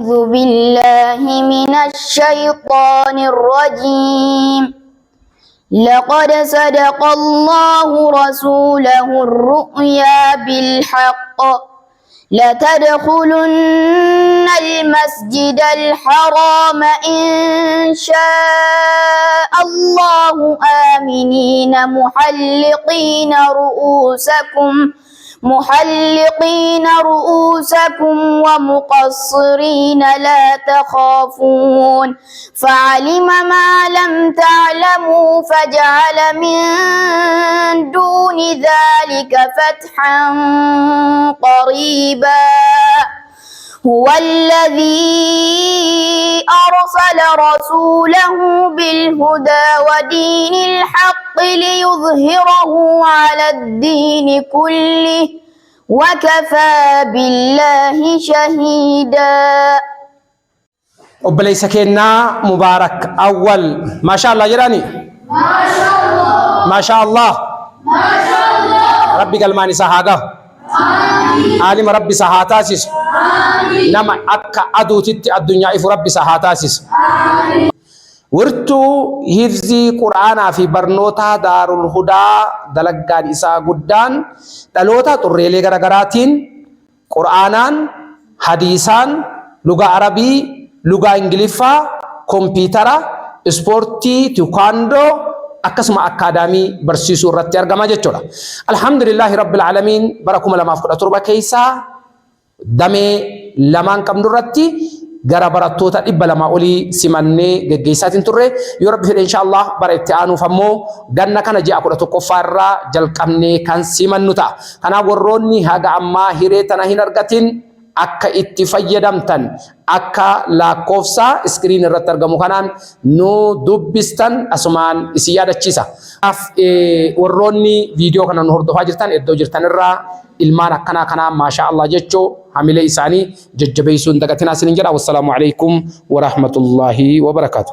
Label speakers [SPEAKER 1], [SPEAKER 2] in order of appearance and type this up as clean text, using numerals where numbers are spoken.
[SPEAKER 1] أعوذ بالله من الشيطان الرجيم. لقد صدق الله رسوله الرؤيا بالحق لتدخلن المسجد الحرام إن شاء الله آمنين محلقين رؤوسكم ومقصرين لا تخافون فعلم ما لم تعلموا فجعل من دون ذلك فتحا قريبا. هو الذي أرسل رسوله بالهدى ودين الحق ليظهره على الدين كله وكفى بالله شهيدا.
[SPEAKER 2] obboleessa keenna mubaarak awwal maasha Allah jedhani maasha Allah rabbi galmaan isaa haa gahu عالم ربي سهاتاسس نما أكا أدوتي الدنيا إف ربي سهاتاسس ورتو هفزي قرآن في برنوتا دار الهدى دلقان إساء قدان دلوتا تريلي غرغراتين قرآنان حديثان لغة عربي لغة انجليفا كمبيوترا سبورتي تيكواندو akkasuma akadamii barsiisuu irratti argama jechuudha. Alhamdulillahi rabbil alamin bara 2017 keessa damee lamaan qabnu irratti gara barattoota 200 olii simannee geggeessaatiin turre yoo rabbi fedhe inshallah bara itti aanuuf ammoo ganna kana ji'a 11ffaa irraa jalqabnee kan simannu ta'a. Kanaaf warroonni haga ammaa hiree tana hin argatin akka itti fayyadamtan akka lakkoofsa iskiriin irratti argamu kanaan nu dubbistan asumaan isin yaadachiisa. Warroonni viidiyoo kana nu hordofaa jirtan iddoo jirtan irraa ilmaan akkanaa kanaa maasha Allah jechuu hamilee isaanii jajjabeessuun dagatinaa isinin jedha. Wassalaamu alaikum wa rahmatullahi wa barakatuh.